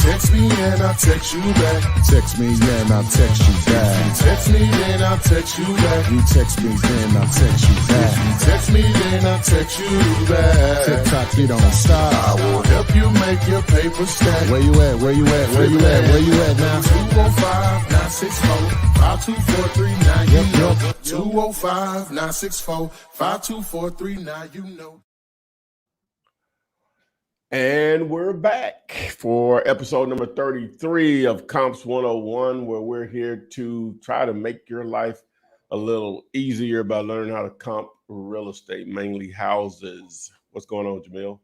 Text me and I'll text you back. Text me and I'll text you back. Text me then I'll text you back. You text me then I'll text you back. Text me then I'll text you back. TikTok, you don't stop. I will help you make your paper stack. Where you at? Where you at? Where you at? Where you at now? 205-964-5243. Now you know. Yep. 205-964-5243. Now you know. And we're back for episode number 33 of Comps 101, where we're here to try to make your life a little easier by learning how to comp real estate, mainly houses. What's going on, Jamil?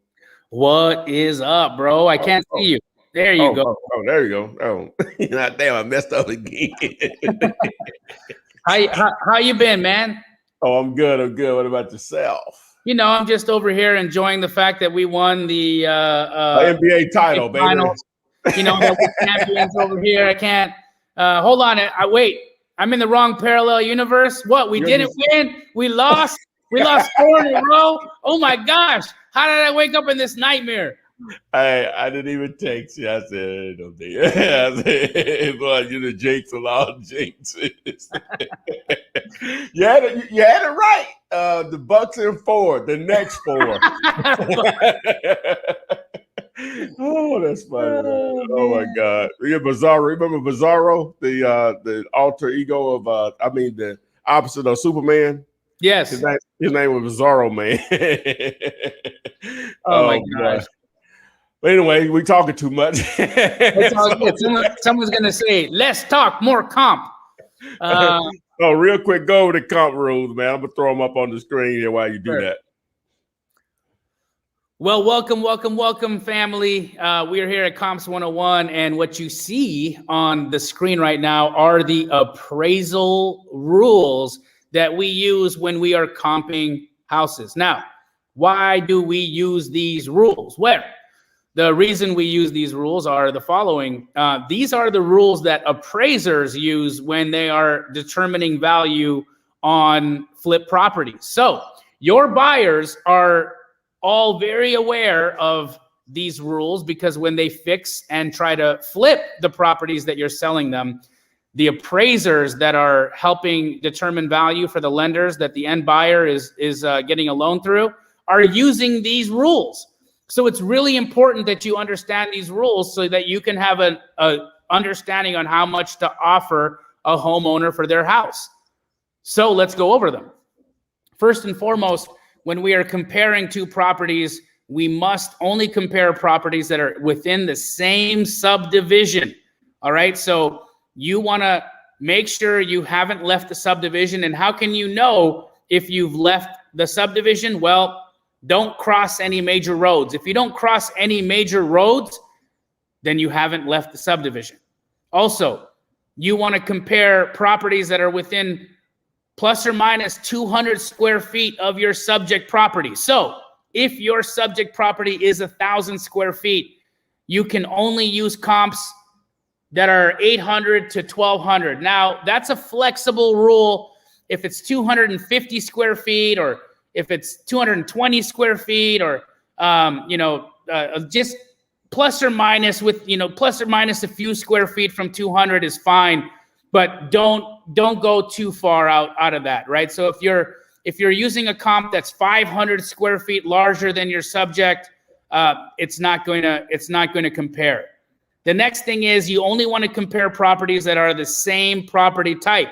What is up, bro? I can't see you. There you go. There you go. Oh, damn, I messed up again. How you been, man? Oh, I'm good. What about yourself? You know, I'm just over here enjoying the fact that we won the NBA title, baby. Finals. You know, that we're champions over here. I can't. Hold on. Wait. I'm in the wrong parallel universe. What? We didn't win. We lost. We lost 4 in a row. Oh my gosh! How did I wake up in this nightmare? I didn't even text you. I said, no, I said, boy, you're the jinx of all jinxes. you had it right. The Bucks in 4, the next 4. Oh, that's funny. Oh my God. Yeah, Bizarro. Remember Bizarro, the alter ego of the opposite of Superman? Yes. His name was Bizarro, man. Oh my gosh. But anyway, we talking too much. Someone's gonna say, "Let's talk more comp." Real quick, go over the comp rules, man. I'm gonna throw them up on the screen here while you do that. Well, welcome, family. We are here at Comps 101, and what you see on the screen right now are the appraisal rules that we use when we are comping houses. Now, why do we use these rules? Well, the reason we use these rules are the following. These are the rules that appraisers use when they are determining value on flip properties. So your buyers are all very aware of these rules because when they fix and try to flip the properties that you're selling them, the appraisers that are helping determine value for the lenders that the end buyer is getting a loan through are using these rules. So it's really important that you understand these rules so that you can have a understanding on how much to offer a homeowner for their house. So let's go over them. First and foremost, when we are comparing two properties, we must only compare properties that are within the same subdivision. All right, so you want to make sure you haven't left the subdivision. And how can you know if you've left the subdivision? Well, don't cross any major roads. If you don't cross any major roads, then you haven't left the subdivision. Also, you want to compare properties that are within plus or minus 200 square feet of your subject property. So if your subject property is 1,000 square feet, you can only use comps that are 800 to 1,200. Now, that's a flexible rule. If it's 250 square feet or if it's 220 square feet or, just plus or minus plus or minus a few square feet from 200 is fine, but don't go too far out of that, right? So if you're using a comp that's 500 square feet larger than your subject, it's not going to compare. The next thing is you only want to compare properties that are the same property type.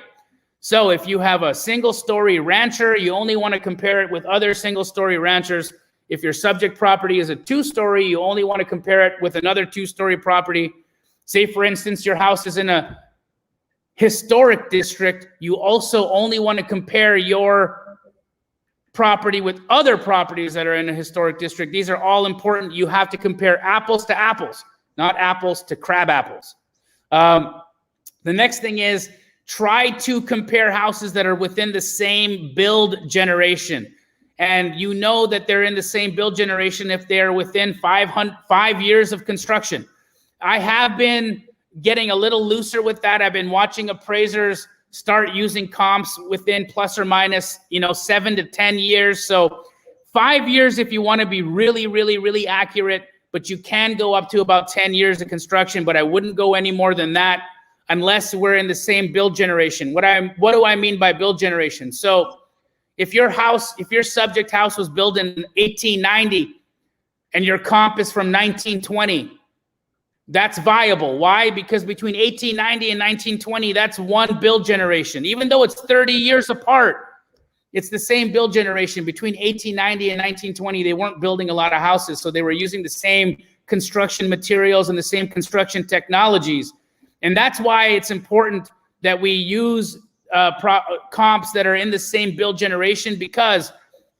So if you have a single-story rancher, you only want to compare it with other single-story ranchers. If your subject property is a 2-story, you only want to compare it with another 2-story property. Say, for instance, your house is in a historic district. You also only want to compare your property with other properties that are in a historic district. These are all important. You have to compare apples to apples, not apples to crab apples. The next thing is try to compare houses that are within the same build generation. And you know that they're in the same build generation if they're within 5 years of construction. I have been getting a little looser with that. I've been watching appraisers start using comps within plus or minus, 7 to 10 years. So 5 years if you want to be really, really, really accurate. but you can go up to about 10 years of construction, but I wouldn't go any more than that unless we're in the same build generation. What do I mean by build generation? So if your subject house was built in 1890 and your comp is from 1920, that's viable. Why? Because between 1890 and 1920, that's one build generation. Even though it's 30 years apart, it's the same build generation. Between 1890 and 1920, they weren't building a lot of houses, so they were using the same construction materials and the same construction technologies. And that's why it's important that we use comps that are in the same build generation, because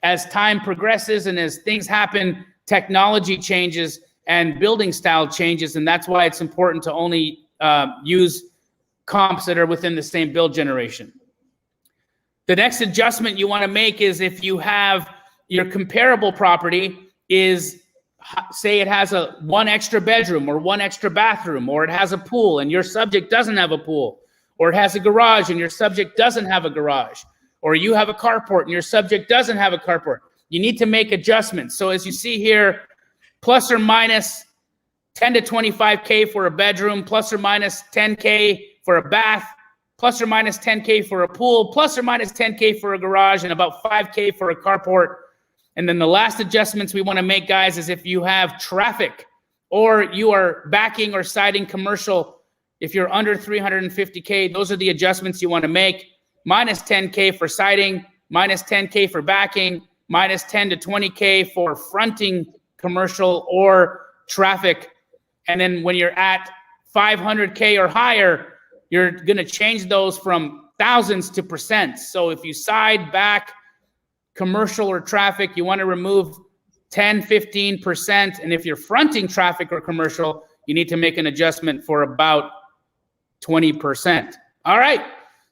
as time progresses and as things happen, technology changes and building style changes, and that's why it's important to only use comps that are within the same build generation. The next adjustment you want to make is if you have your comparable property is, say it has one extra bedroom or one extra bathroom, or it has a pool and your subject doesn't have a pool, or it has a garage and your subject doesn't have a garage, or you have a carport and your subject doesn't have a carport. You need to make adjustments. So as you see here, plus or minus 10 to 25K for a bedroom, plus or minus 10K for a bath, plus or minus 10K for a pool, plus or minus 10K for a garage, and about 5K for a carport. And then the last adjustments we want to make, guys, is if you have traffic or you are backing or siding commercial, if you're under 350K, those are the adjustments you want to make. Minus 10K for siding, minus 10K for backing, minus 10 to 20K for fronting commercial or traffic. And then when you're at 500K or higher, you're going to change those from thousands to percents. So if you side, back, commercial or traffic, you want to remove 10, 15%. And if you're fronting traffic or commercial, you need to make an adjustment for about 20%. All right.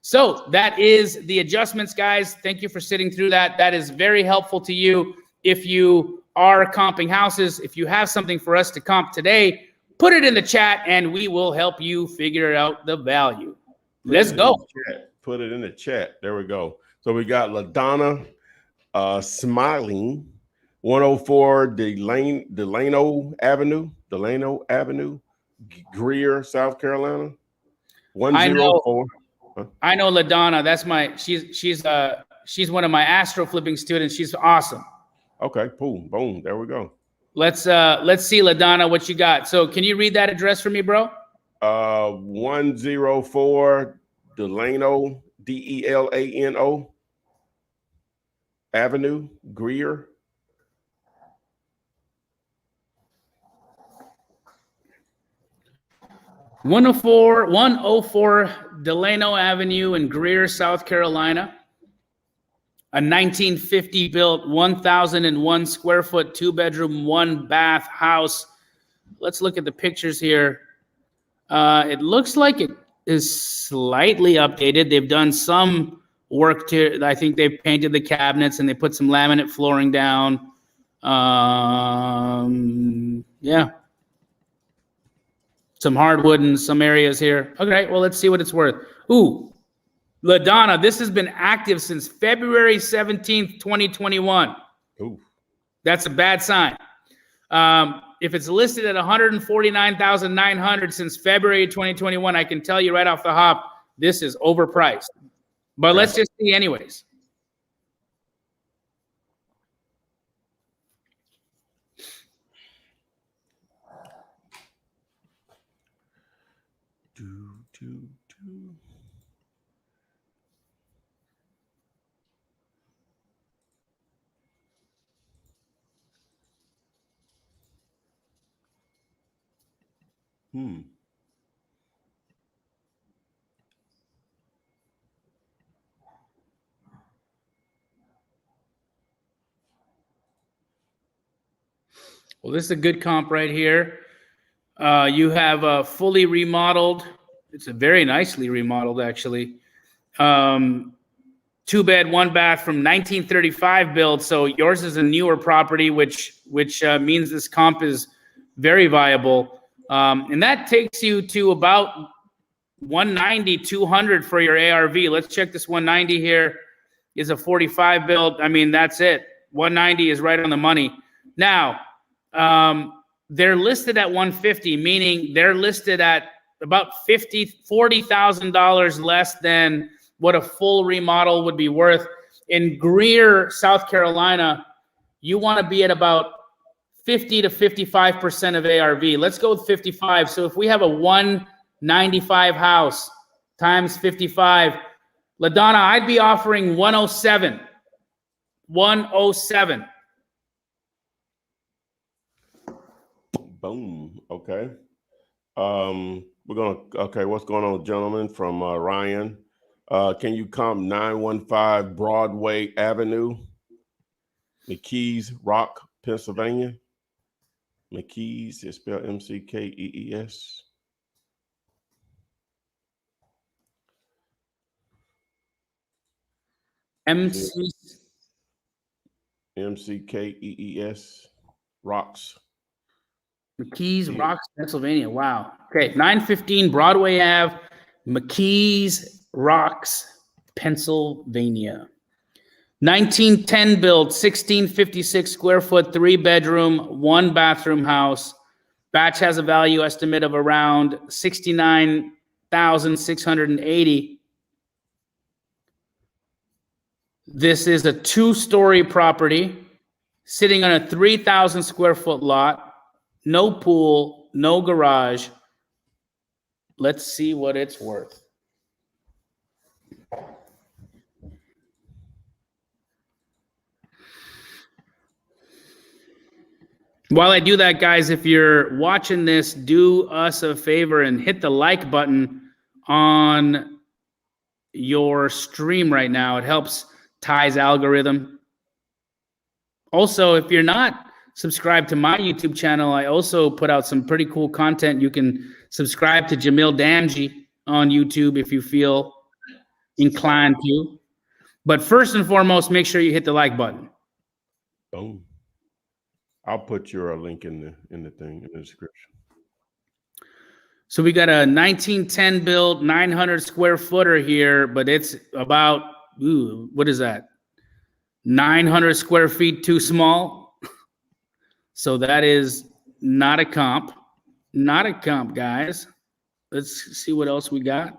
So that is the adjustments, guys. Thank you for sitting through that. That is very helpful to you if you are comping houses. If you have something for us to comp today, put it in the chat and we will help you figure out the value. Let's go. Put it in the chat. There we go. So we got LaDonna Smiling, 104 Delano Avenue, Greer, South Carolina. 104. I know LaDonna. That's she's one of my astro flipping students. She's awesome. Okay, boom. There we go. Let's see, LaDonna, what you got. So can you read that address for me, bro? 104 Delano, Delano Avenue, Greer. One oh four Delano Avenue in Greer, South Carolina. A 1950 built 1,001 square foot, 2-bedroom, 1-bath house. Let's look at the pictures here. It looks like it is slightly updated. They've done some work to, I think they've painted the cabinets and they put some laminate flooring down. Yeah. Some hardwood in some areas here. Okay, well, let's see what it's worth. Ooh, LaDonna, this has been active since February 17th, 2021. Ooh. That's a bad sign. If it's listed at $149,900 since February 2021, I can tell you right off the hop, this is overpriced. But let's just see anyways. Well, this is a good comp right here. You have a fully remodeled. It's a very nicely remodeled, actually. 2-bed, 1-bath from 1935 build. So yours is a newer property, which means this comp is very viable. And that takes you to about 190, 200 for your ARV. Let's check this 190 here. Is a 45 build. I mean, that's it. 190 is right on the money. Now, they're listed at 150, meaning they're listed at about $40,000 less than what a full remodel would be worth. In Greer, South Carolina, you want to be at about 50 to 55% of ARV. Let's go with 55. So if we have a 195 house times 55, LaDonna, I'd be offering 107. 107. Boom. Okay. What's going on, gentlemen? From Ryan. Can you come 915 Broadway Avenue, McKees Rock, Pennsylvania? McKees is spelled McKees. McKees Rocks. McKees Rocks, Pennsylvania. Wow. Okay, 915 Broadway Ave, McKees Rocks, Pennsylvania. 1910 build, 1656 square foot, 3-bedroom, 1-bathroom house. Batch has a value estimate of around $69,680. This is a 2-story property sitting on a 3,000 square foot lot. No pool, no garage. Let's see what it's worth. While I do that, guys, if you're watching this, do us a favor and hit the like button on your stream right now. It helps Ty's algorithm. Also, if you're not subscribed to my YouTube channel, I also put out some pretty cool content. You can subscribe to Jamil Damji on YouTube if you feel inclined to. But first and foremost, make sure you hit the like button. Boom. I'll put your link in the thing in the description. So we got a 1910 build, 900 square footer here, but it's about, what is that? 900 square feet too small. So that is not a comp. Not a comp, guys. Let's see what else we got.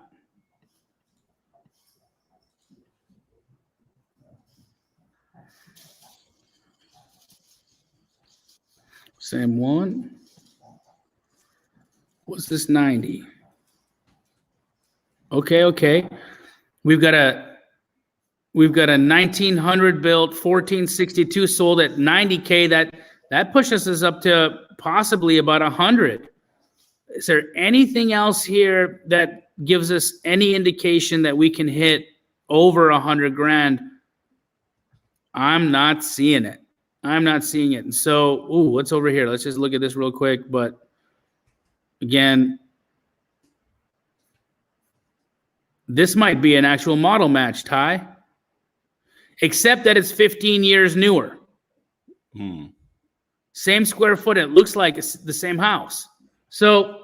Same one. What's this 90? Okay. We've got a 1900 built 1462 sold at 90K. That pushes us up to possibly about 100. Is there anything else here that gives us any indication that we can hit over 100 grand? I'm not seeing it. And so, what's over here? Let's just look at this real quick. But again, this might be an actual model match, Ty. Except that it's 15 years newer. Same square foot. It looks like it's the same house. So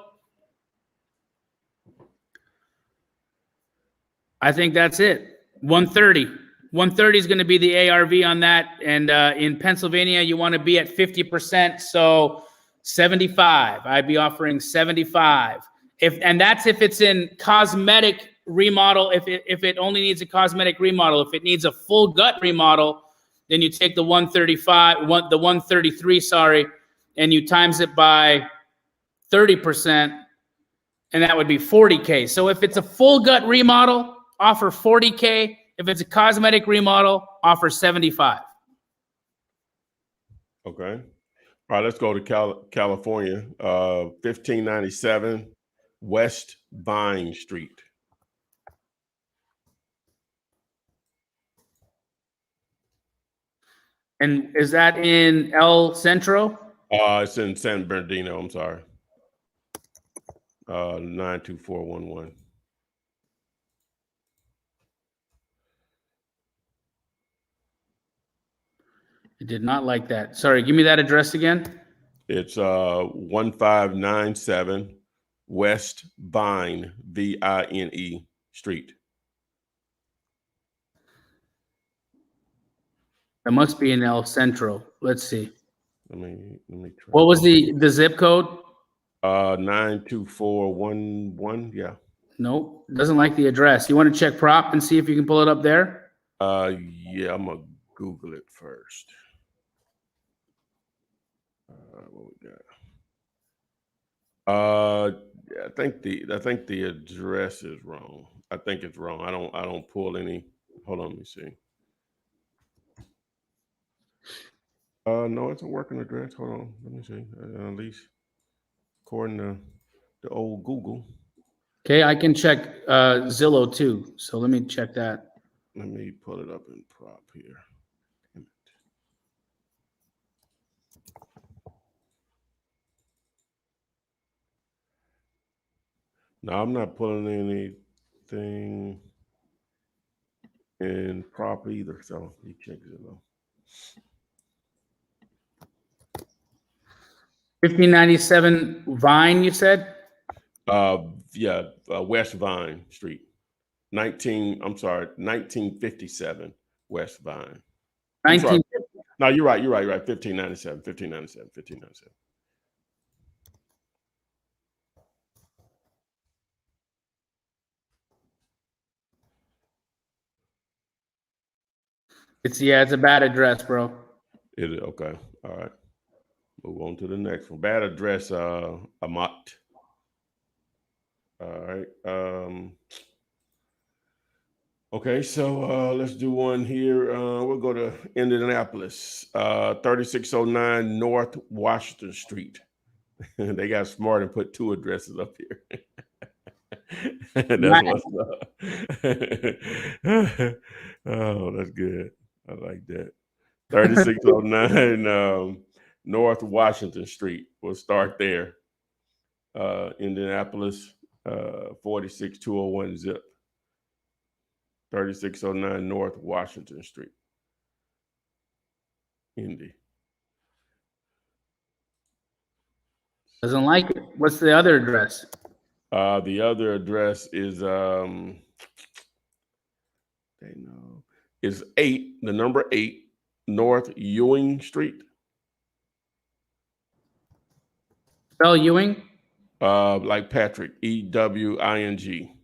I think that's it. 130. 130 is going to be the ARV on that. And in Pennsylvania, you want to be at 50%. So 75. I'd be offering 75. And that's if it's in cosmetic remodel. If it only needs a cosmetic remodel. If it needs a full gut remodel, then you take the 133, and you times it by 30%, and that would be 40K. So if it's a full gut remodel, offer 40K. If it's a cosmetic remodel, offer 75. Okay. All right, let's go to California. 1597 West Vine Street. And is that in El Centro? It's in San Bernardino. I'm sorry. 92411. I did not like that. Sorry, give me that address again. It's 1597 West Vine, Vine Street. It must be in El Centro. Let's see. Let me try. What was the zip code? 92411. Yeah. Nope, doesn't like the address. You want to check prop and see if you can pull it up there? Yeah, I'm gonna Google it first. What we got? I think the address is wrong. I think it's wrong. I don't pull any. Hold on, let me see. No, it's a working address. Hold on, let me see. At least according to the old Google. Okay, I can check Zillow too. So let me check that. Let me pull it up in prop here. Damn it. No, I'm not pulling anything in prop either. So you check Zillow. 1597 Vine, you said? Yeah, West Vine Street. 1957 West Vine. I'm 19. sorry. No, you're right. 1597. It's a bad address, bro. Is it okay? All right. Move on to the next one. Bad address, Amat. All right. Okay, so let's do one here. We'll go to Indianapolis, 3609 North Washington Street. They got smart and put two addresses up here. That's what's up. Oh, that's good. I like that. 3609 North Washington Street. We'll start there. Indianapolis, 46201 zip. 3609 North Washington Street. Indy. Doesn't like it. What's the other address? The other address is is 8, the number 8, North Ewing Street. Spell Ewing? Like Patrick, Ewing.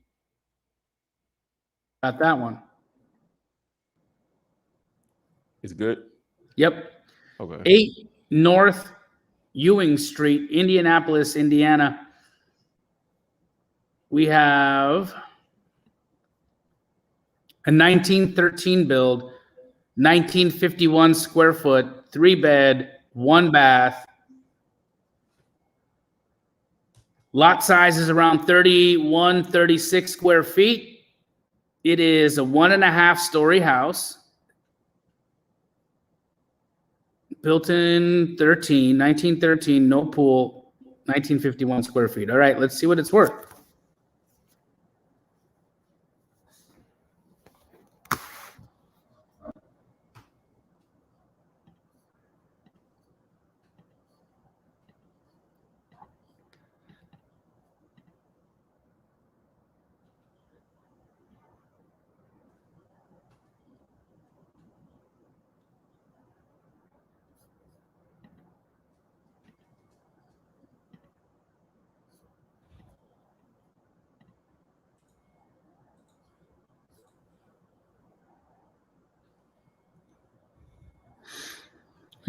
Got that one. It's good? Yep. Okay. 8 North Ewing Street, Indianapolis, Indiana. We have a 1913 build, 1951 square foot, 3-bed, 1 bath. Lot size is around 31, 36 square feet. It is a 1.5-story house. Built in 1913, no pool, 1951 square feet. All right, let's see what it's worth.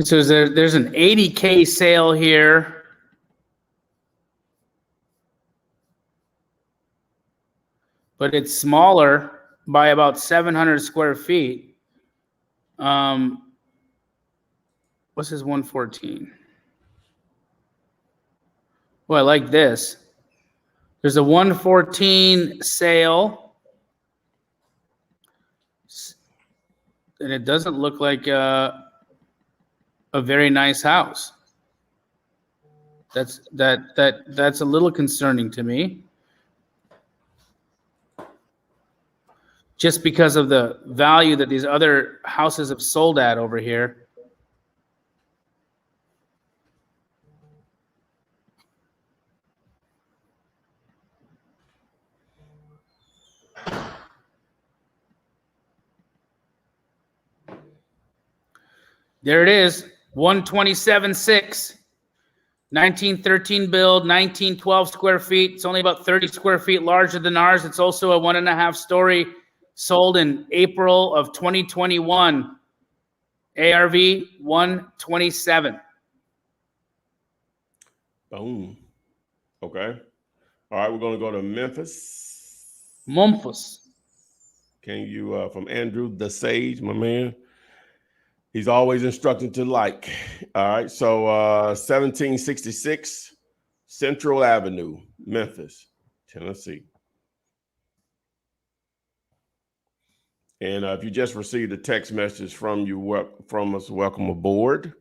So there's an 80K sale here. But it's smaller by about 700 square feet. What's his 114? Well, I like this. There's a 114 sale. And it doesn't look like a very nice house. That's a little concerning to me. Just because of the value that these other houses have sold at over here. There it is, 127.6. 1913 build, 1912 square feet. It's only about 30 square feet larger than ours. It's also a 1.5 story, sold in April of 2021. ARV 127. Boom. Okay. All right, we're going to go to Memphis. Memphis. Can you, from Andrew the Sage, my man? He's always instructing to like. All right, so 1766 Central Avenue, Memphis, Tennessee. And if you just received a text message from us, welcome aboard.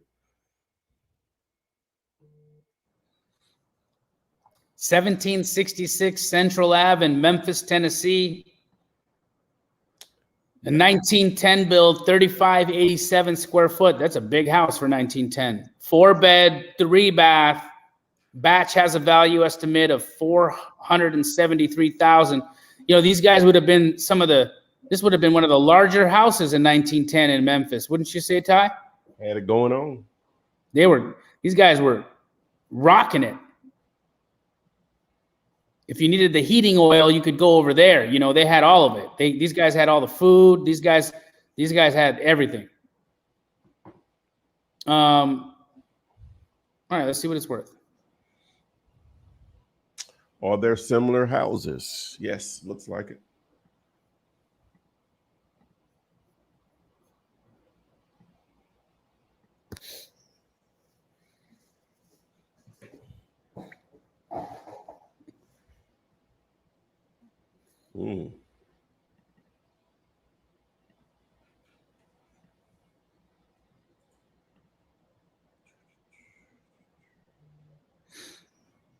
1766 Central Ave in Memphis, Tennessee. A 1910 build, 3587 square foot. That's a big house for 1910. 4-bed, 3-bath. Batch has a value estimate of $473,000. You know, these guys would have been this would have been one of the larger houses in 1910 in Memphis. Wouldn't you say, Ty? Had it going on. These guys were rocking it. If you needed the heating oil, you could go over there. You know, they had all of it. These guys had all the food. These guys had everything. All right, let's see what it's worth. Are there similar houses? Yes, looks like it.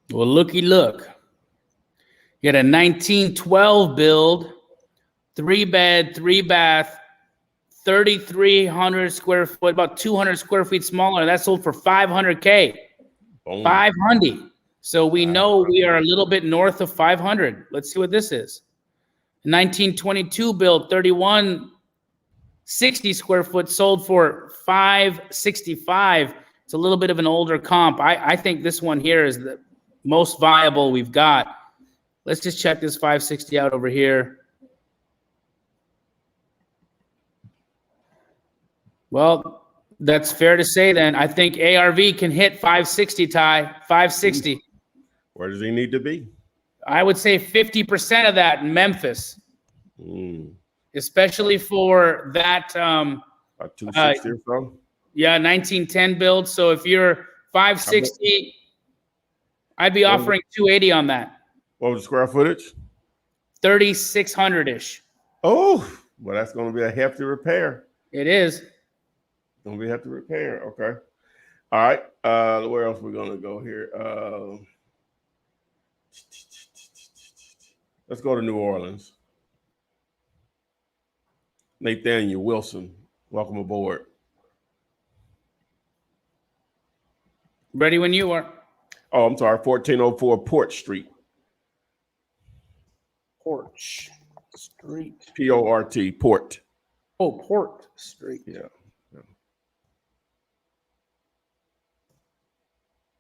Well, looky look. You got a 1912 build, 3-bed, 3-bath, 3,300 square foot, about 200 square feet smaller. That sold for $500K. Boom. 500. So we know we are a little bit north of 500. Let's see what this is. 1922 build, 3,160 square foot, sold for $565. It's a little bit of an older comp. I think this one here is the most viable we've got. Let's just check this 560 out over here. Well, that's fair to say then. I think ARV can hit 560, Ty. 560. Where does he need to be? I would say 50% of that in Memphis. Especially for that 260 or so? Yeah, 1910 build. So if you're 560, I'd be offering 280 on that. What was the square footage? 3,600-ish. Oh, well, that's going to be a hefty repair. It is. Going to be a hefty repair. Okay. All right. Where else are we going to go here? Let's go to New Orleans. Nathaniel Wilson, welcome aboard. Ready when you are. Oh, I'm sorry. 1404 Port Street. Porch Street. P-O-R-T, Port. Oh, Port Street. Yeah.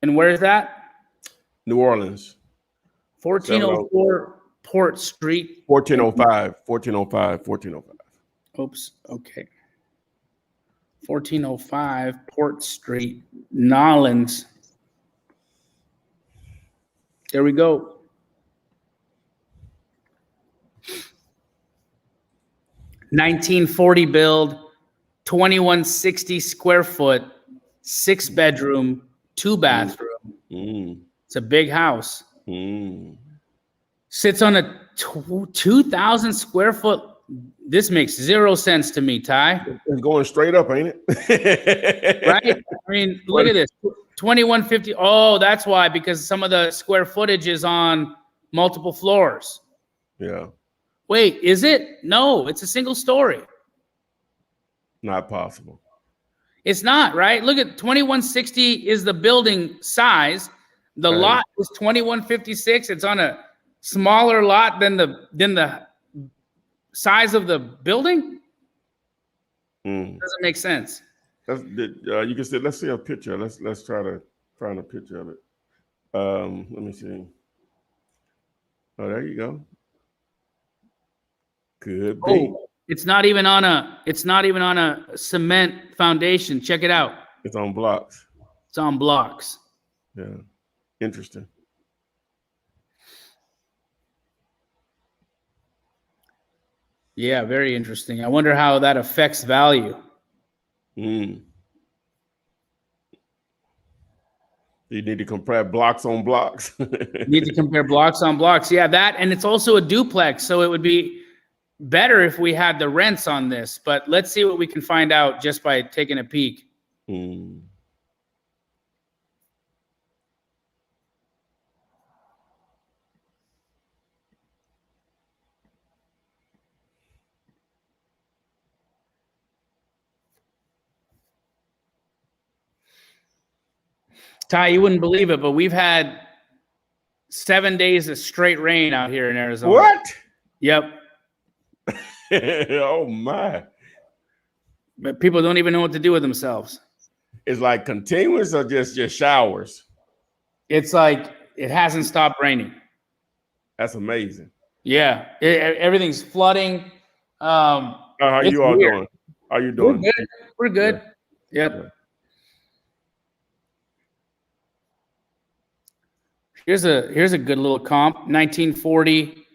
And where's that? New Orleans. 1404 Port Street. 1405. Oops. Okay. 1405 Port Street, Nolens. There we go. $1940 build, 2160 square foot, 6-bedroom, 2-bathroom. It's a big house. Sits on a 2,000 square foot. This makes zero sense to me, Ty. It's going straight up, ain't it? Right? I mean, look at this. 2150. Oh, that's why, because some of the square footage is on multiple floors. Yeah. Wait, is it? No, it's a single story. Not possible. It's not, right? Look at 2160 is the building size. The lot is 2156. It's on a smaller lot than the size of the building. Doesn't make sense. You can see. Let's see a picture. Let's try to find a picture of it. Let me see. Oh, there you go. Could be. Oh, it's not even on a cement foundation. Check it out. It's on blocks. It's on blocks. Yeah, interesting. Yeah, very interesting. I wonder how that affects value. You need to compare blocks on blocks. Need to compare blocks on blocks. Yeah, that, and it's also a duplex, so it would be better if we had the rents on this. But let's see what we can find out just by taking a peek. Ty, you wouldn't believe it, but we've had 7 days of straight rain out here in Arizona. What? Yep. Oh my! But people don't even know what to do with themselves. It's like continuous or just showers? It's like it hasn't stopped raining. That's amazing. Yeah, everything's flooding. How you all weird. doing? How you doing? We're good. We're good. Yeah. Yep. Yeah. Here's a good little comp. 1940,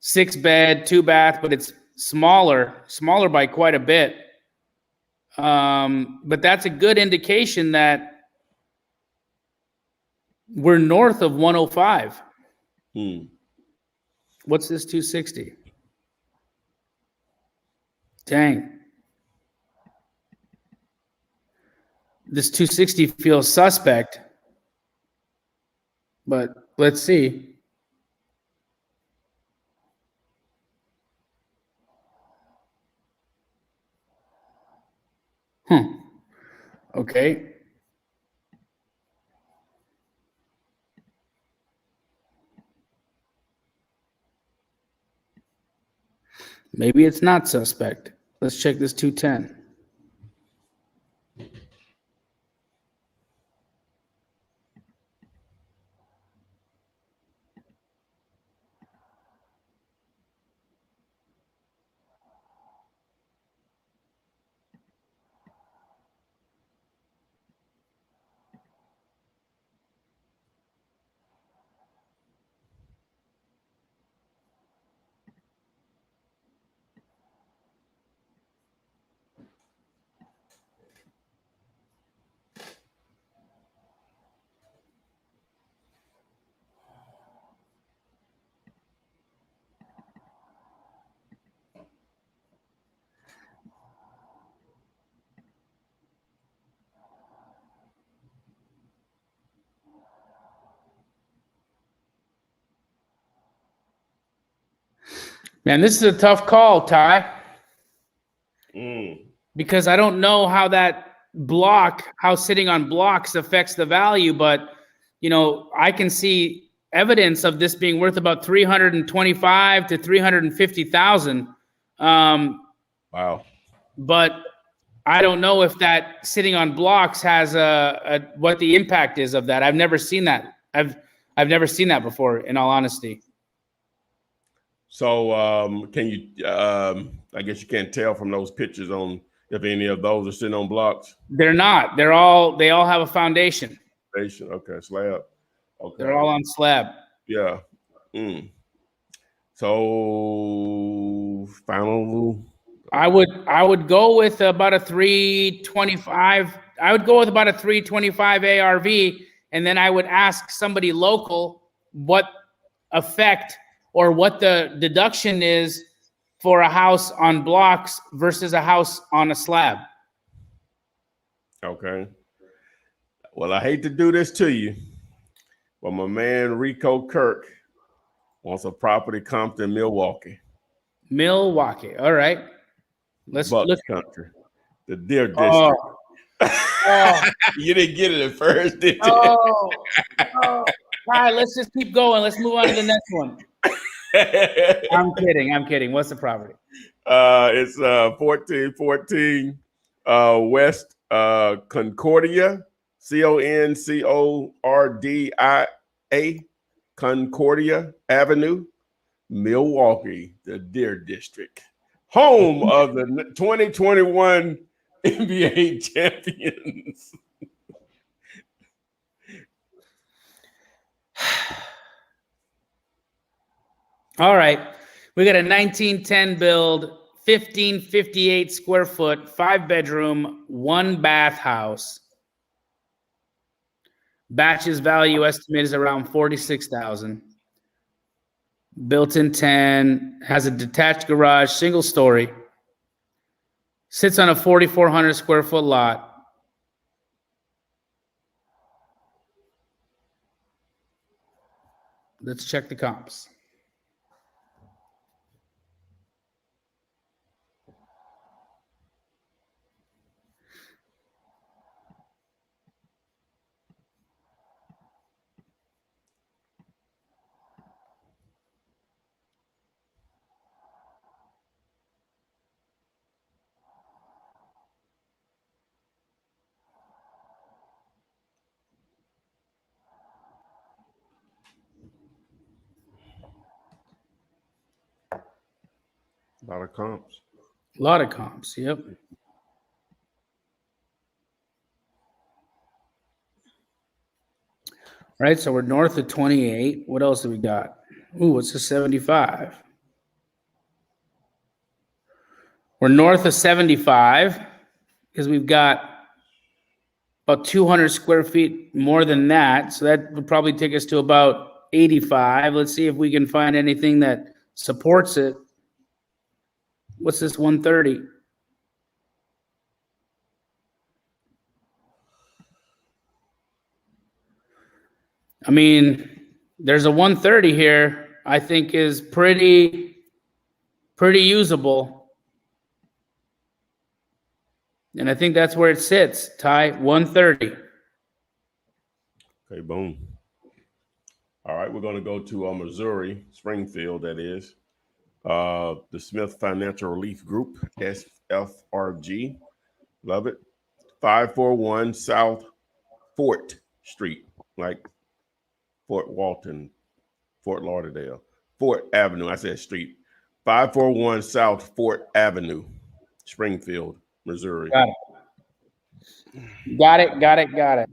6-bed, 2-bath, but it's smaller by quite a bit. But that's a good indication that we're north of 105. What's this 260? Dang. This 260 feels suspect. But let's see. Okay. Maybe it's not suspect. Let's check this 210. Man, this is a tough call, Ty. Because I don't know how how sitting on blocks affects the value, but I can see evidence of this being worth about 325 to 350,000. Wow. But I don't know if that sitting on blocks has what the impact is of that. I've never seen that. I've never seen that before, in all honesty. So can you? I guess you can't tell from those pictures if any of those are sitting on blocks. They're not. They all have a foundation. Okay, slab. Okay. They're all on slab. Yeah. So final. I would go with about a 325. I would go with about a 325 ARV, and then I would ask somebody local what effect or what the deduction is for a house on blocks versus a house on a slab. Okay. Well, I hate to do this to you, but my man Rico Kirk wants a property comped in Milwaukee. Milwaukee. All right. Let's look. Country. The Deer District. Oh. You didn't get it at first, did you? Oh. All right, let's just keep going. Let's move on to the next one. I'm kidding. What's the property? It's 1414 West Concordia, Concordia, Concordia Avenue, Milwaukee, the Deer District, home of the 2021 NBA champions. All right. We got a 1910 build, 1558 square foot, 5-bedroom, 1-bath house. Batch's value estimate is around $46,000. Built-in 10, has a detached garage, single story. Sits on a 4,400 square foot lot. Let's check the comps. A lot of comps. A lot of comps, yep. All right, so we're north of 28. What else do we got? Ooh, what's a 75? We're north of 75 because we've got about 200 square feet more than that. So that would probably take us to about 85. Let's see if we can find anything that supports it. What's this 130? I mean, there's a 130 here I think is pretty usable. And I think that's where it sits, Ty, 130. Okay, boom. All right, we're going to go to Missouri, Springfield, that is. The Smith Financial Relief Group, SFRG. Love it. 541 South Fort Street, like Fort Walton, Fort Lauderdale. Fort Avenue, I said street. 541 South Fort Avenue, Springfield, Missouri. Got it. Got it.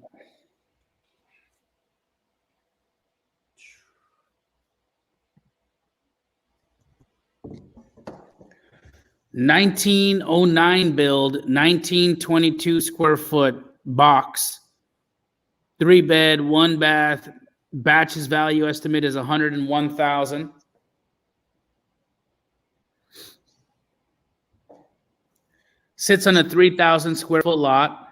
1909 build, 1922 square foot box, 3-bed, 1-bath. Batch's value estimate is $101,000. Sits on a 3,000 square foot lot.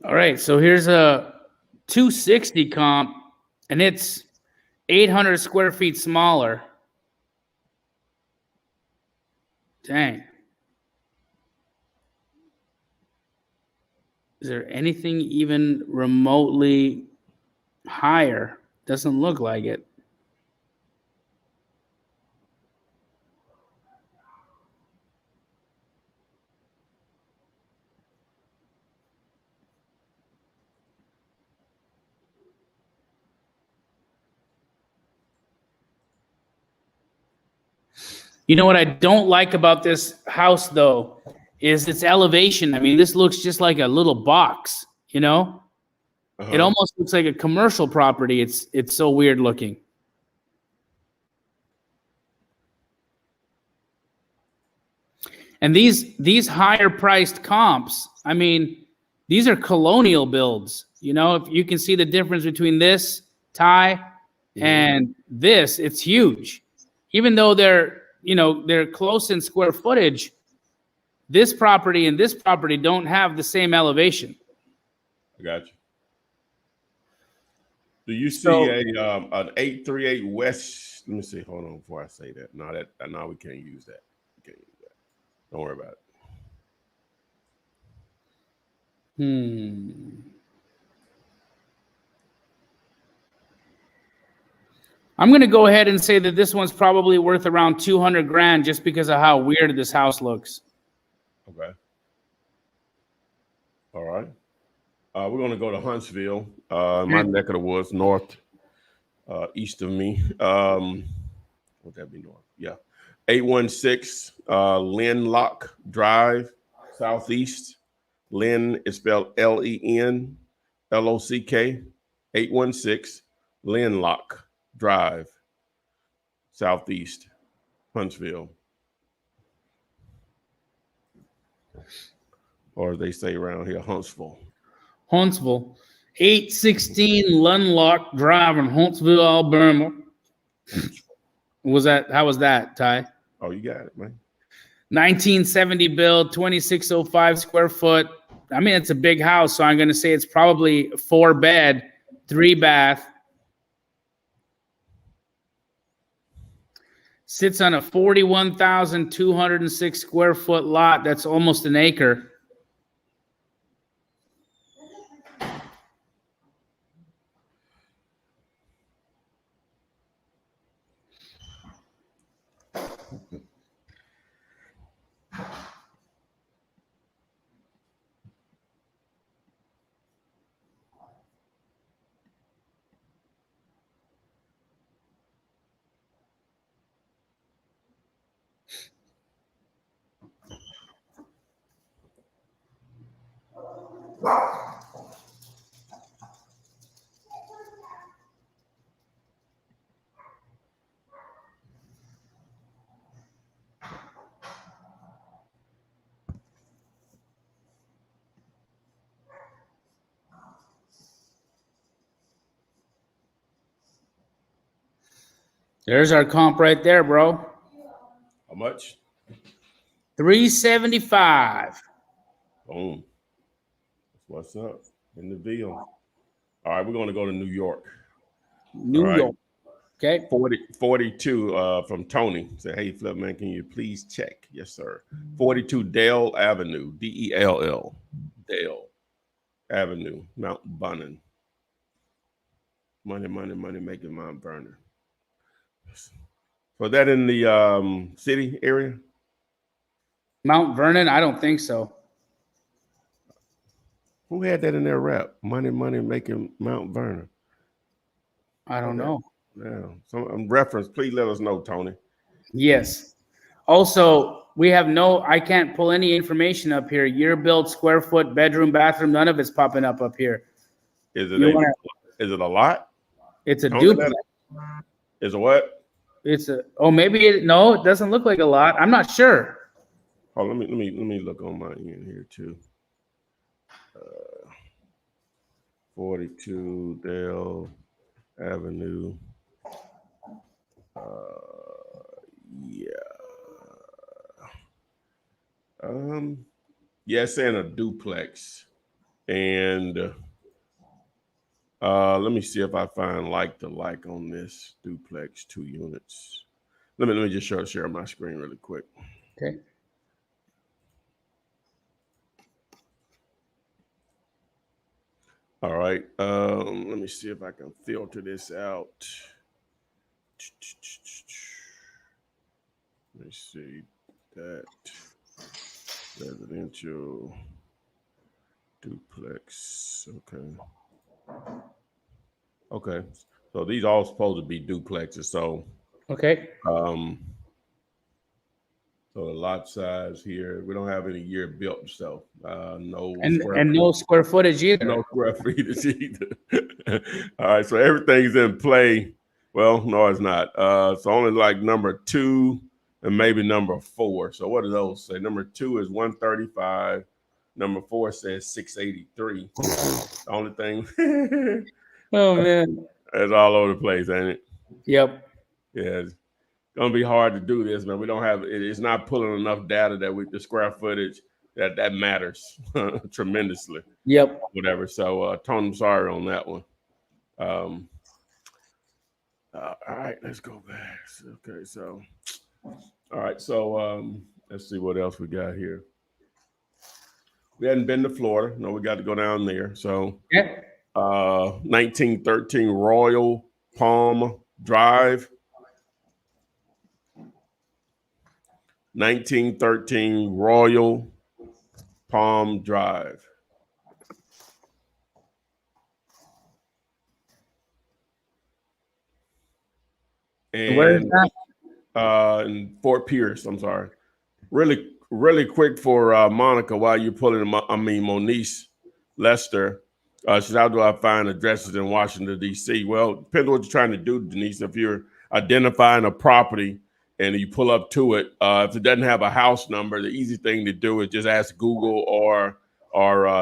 All right, so here's a 260 comp, and it's 800 square feet smaller. Dang. Is there anything even remotely higher? Doesn't look like it. You know what I don't like about this house, though, is its elevation. I mean, this looks just like a little box, you know? Uh-huh. It almost looks like a commercial property. It's so weird looking. And these higher priced comps, I mean, these are colonial builds. You know, if you can see the difference between this, Ty, And it's huge. Even though they're close in square footage, this property and this property don't have the same elevation. I got you. Do you see an 838 West? Let me see. Hold on before I say that. No, we can't use that. We can't use that. Don't worry about it. I'm going to go ahead and say that this one's probably worth around 200 grand just because of how weird this house looks. Okay. All right. We're going to go to Huntsville, my neck of the woods, north, east of me. Would that be north? Yeah. 816 Linlock Drive, southeast. Lynn is spelled Lenlock. 816 Linlock Drive, southeast, Huntsville. Or as they say around here, Huntsville. 816 Lunlock Drive in Huntsville, Alabama. How was that, Ty? Oh, you got it, man. 1970 build, 2605 square foot. I mean, it's a big house, so I'm going to say it's probably 4-bed, 3-bath. Sits on a 41,206 square foot lot. That's almost an acre. There's our comp right there, bro. How much? 375. Boom. What's up in the deal? All right, we're going to go to New York. New York. Okay. 42 from Tony. Say, hey, Flip man, can you please check? Yes, sir. 42 Dale Avenue, Dell. Dale Avenue, Mount Bunnan. Money, making Mount Vernon. Was that in the city area? Mount Vernon? I don't think so. Who had that in their rap? Money, making Mount Vernon. I don't know. Yeah. Some reference, please let us know, Tony. Yes. Also, I can't pull any information up here. Year built, square foot, bedroom, bathroom, none of it's popping up here. Is it a lot? It's a duplex. Is it what? No, it doesn't look like a lot. I'm not sure. Oh, let me look on my end here too. 42 Dale Avenue. It's in a duplex, and let me see if I find like on this duplex 2 units. Let me just share my screen really quick. Okay. All right. Let me see if I can filter this out. Let me see that residential duplex. Okay. So these all supposed to be duplexes. So okay. So the lot size here, we don't have any year built, so no square footage either. No square footage either. All right, so everything's in play. Well, no, it's not. It's only like number 2 and maybe number 4. So what do those say? Number 2 is 135. Number 4 says 683. The only thing. Oh man. It's all over the place, ain't it? Yep. Yeah, it's gonna be hard to do this, man. We don't have it's not pulling enough data that the square footage that matters tremendously. Yep. Whatever. So Tony, I'm sorry on that one. All right, let's go back. Okay, so all right, so let's see what else we got here. We hadn't been to Florida. No, we got to go down there. So 1913 Royal Palm Drive. 1913 Royal Palm Drive. Where is And that? in Fort Pierce, I'm sorry. Really quick for Monica while you're pulling, Moniece Lester. She said, how do I find addresses in Washington, D.C.? Well, depends on what you're trying to do, Denise. If you're identifying a property and you pull up to it, if it doesn't have a house number, the easy thing to do is just ask Google or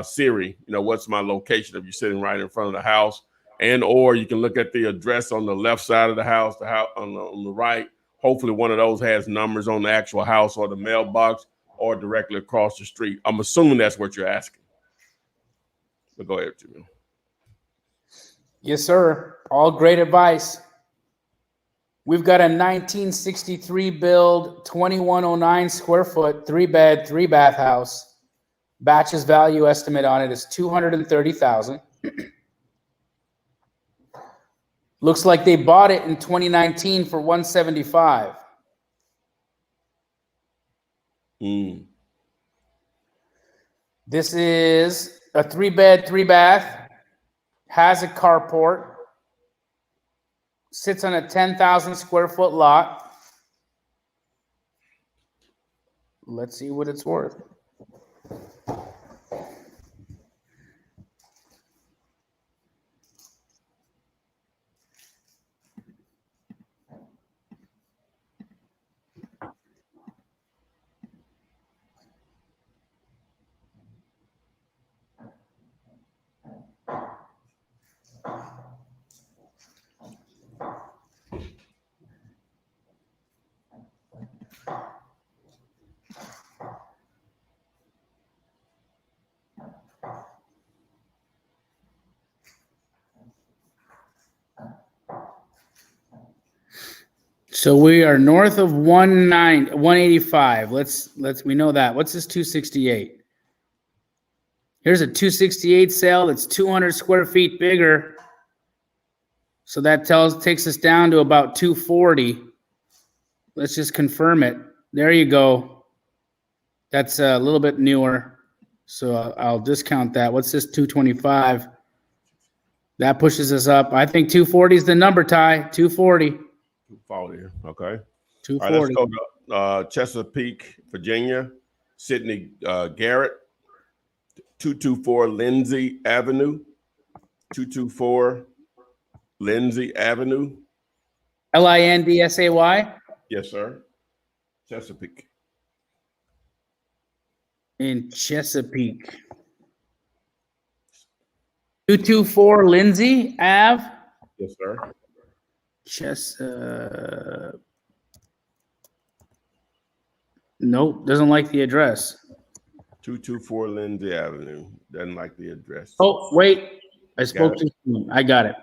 Siri, what's my location if you're sitting right in front of the house. Or you can look at the address on the left side of the house, on the right. Hopefully one of those has numbers on the actual house or the mailbox or directly across the street. I'm assuming that's what you're asking. But go ahead, Jamil. Yes, sir. All great advice. We've got a 1963 build, 2109 square foot, 3-bed, 3-bath house. Batch's value estimate on it is $230,000. Looks like they bought it in 2019 for $175,000. This is a 3-bed, 3-bath, has a carport, sits on a 10,000 square foot lot. Let's see what it's worth. So we are north of 185. We know that. What's this 268? Here's a 268 sale that's 200 square feet bigger. So that takes us down to about 240. Let's just confirm it. There you go. That's a little bit newer. So I'll discount that. What's this 225? That pushes us up. I think 240 is the number, Ty. 240. 240. Okay. 240. All right, let's go to Chesapeake, Virginia. Sidney Garrett. 224 Lindsay Avenue. 224 Lindsay Avenue. Lindsay? Yes, sir. Chesapeake. In Chesapeake. 224 Lindsay Ave. Yes, sir. Nope, doesn't like the address. 224 Lindsay Avenue. Doesn't like the address. Oh, wait. I spoke too soon. I got it.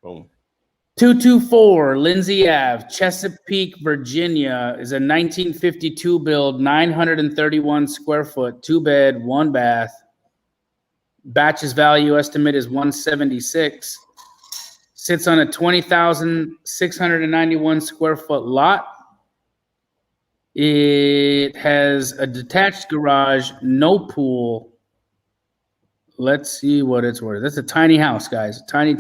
Boom. 224 Lindsay Ave, Chesapeake, Virginia is a 1952 build, 931 square foot, 2-bed, 1-bath. Batch's value estimate is 176. Sits on a 20,691 square foot lot. It has a detached garage, no pool. Let's see what it's worth. That's a tiny house, guys. Tiny.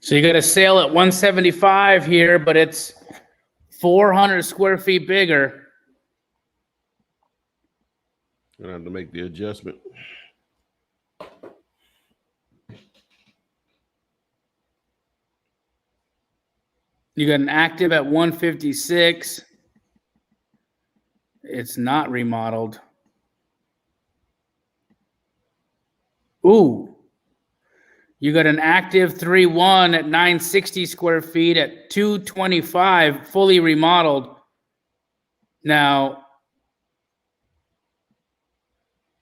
So you got a sale at 175 here, but it's 400 square feet bigger. Gonna have to make the adjustment. You got an active at 156. It's not remodeled. Ooh. You got an active 3-1 at 960 square feet at 225, fully remodeled. Now,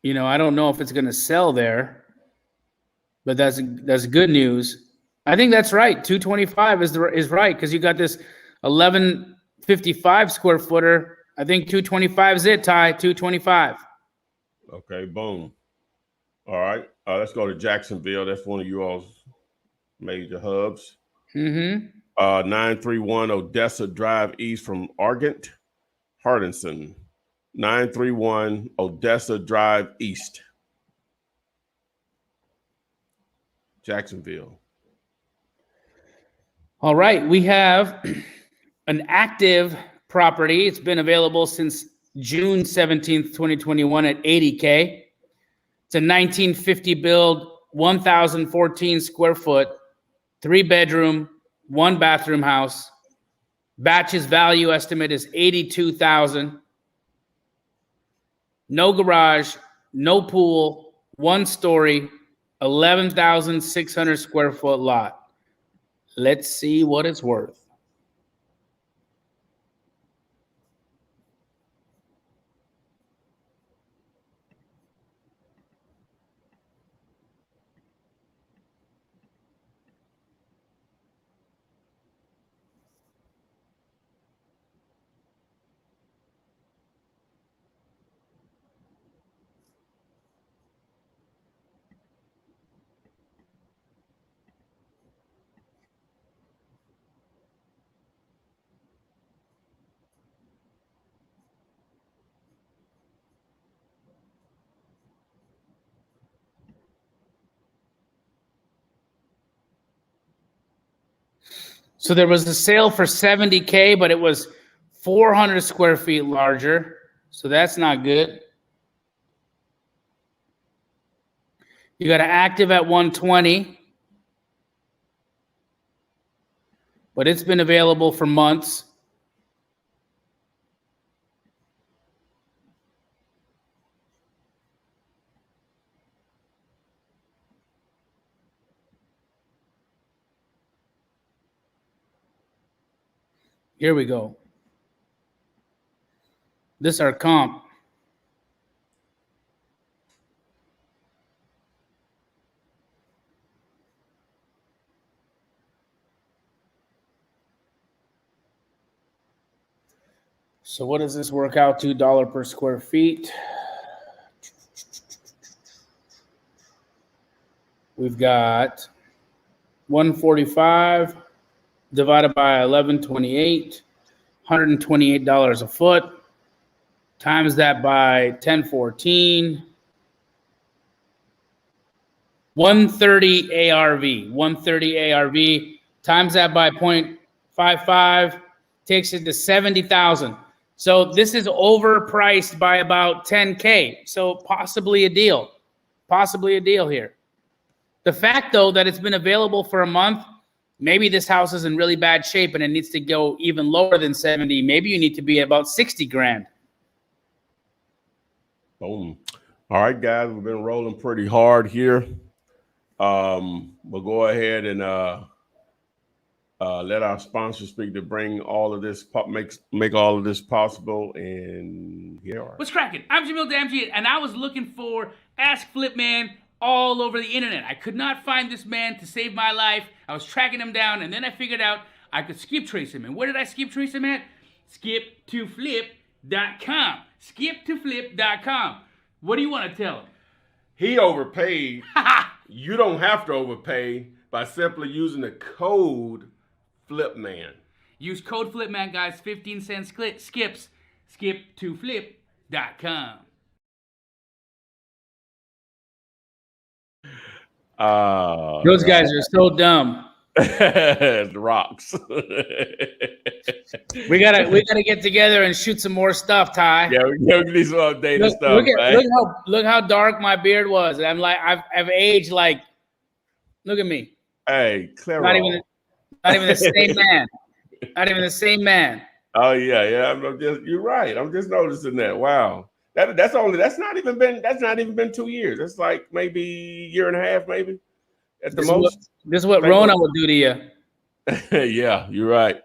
you know, I don't know if it's going to sell there, but that's good news. I think that's right. 225 is right, because you got this 1155 square footer. I think 225 is it, Ty. 225. Okay, boom. All right, let's go to Jacksonville. That's one of you all's major hubs. 931 Odessa Drive East from Argent, Hardinson. 931 Odessa Drive East, Jacksonville. All right, we have an active property. It's been available since June 17th, 2021 at 80K. It's a 1950 build, 1,014 square foot, 3-bedroom, 1-bathroom house. Batch's value estimate is $82,000. No garage, no pool, 1 story, 11,600 square foot lot. Let's see what it's worth. So there was a sale for 70K, but it was 400 square feet larger. So that's not good. You got an active at 120, but it's been available for months. Here we go. This is our comp. So what does this work out to? $1 per square feet. We've got 145 divided by 1128, $128 a foot. Times that by 1014. 130 ARV. 130 ARV. Times that by 0.55. Takes it to 70,000. So this is overpriced by about 10K. So possibly a deal. Possibly a deal here. The fact, though, that it's been available for a month, maybe this house is in really bad shape and it needs to go even lower than 70. Maybe you need to be at about 60 grand. Boom. All right, guys, we've been rolling pretty hard here. We'll go ahead and let our sponsor speak to bring all of this, make all of this possible. And here are. What's cracking? I'm Jamil Damji, and I was looking for Ask Flip Man all over the internet. I could not find this man to save my life. I was tracking him down, and then I figured out I could skip trace him. And where did I skip trace him at? Skip2flip.com. Skip2flip.com. What do you want to tell him? He overpaid. You don't have to overpay by simply using the code FLIPMAN. Use code FLIPMAN, guys. 15 cents skips. Skip2flip.com. Those guys are so dumb. The rocks. We gotta get together and shoot some more stuff, Ty. Yeah, we need some updated stuff. Look how dark my beard was. I'm like I've aged like. Look at me. Hey, clever. Not even the same man. Not even the same man. Oh yeah. You're right. I'm just noticing that. Wow. That's not even been 2 years. That's like maybe a year and a half, maybe at the most. This is what Rona will do to you. Yeah, you're right.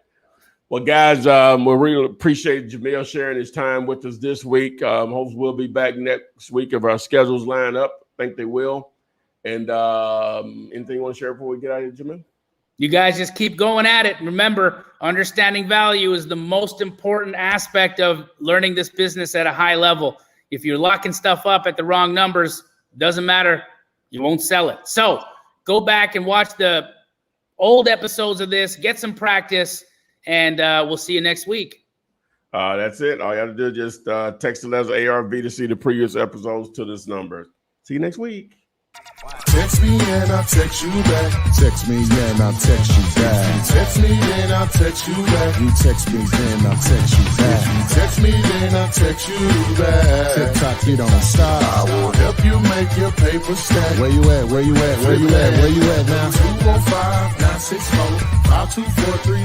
Well, guys, we really appreciate Jamil sharing his time with us this week. Hopefully we'll be back next week if our schedules line up. I think they will. And anything you want to share before we get out of here, Jamil? You guys just keep going at it. Remember, understanding value is the most important aspect of learning this business at a high level. If you're locking stuff up at the wrong numbers, doesn't matter. You won't sell it. So go back and watch the old episodes of this, get some practice, and we'll see you next week. That's it. All you have to do is just text the letter ARV to see the previous episodes to this number. See you next week. Text me and I'll text you back. Text me, then I'll text you back. Text me, then I'll text you back. You text me, then I'll text you back. Text me, then I'll text you back. TikTok, you don't stop. I will help you make your paper stack. Where you at? Where you at? Where you at? Where you at now? 215-964-5243.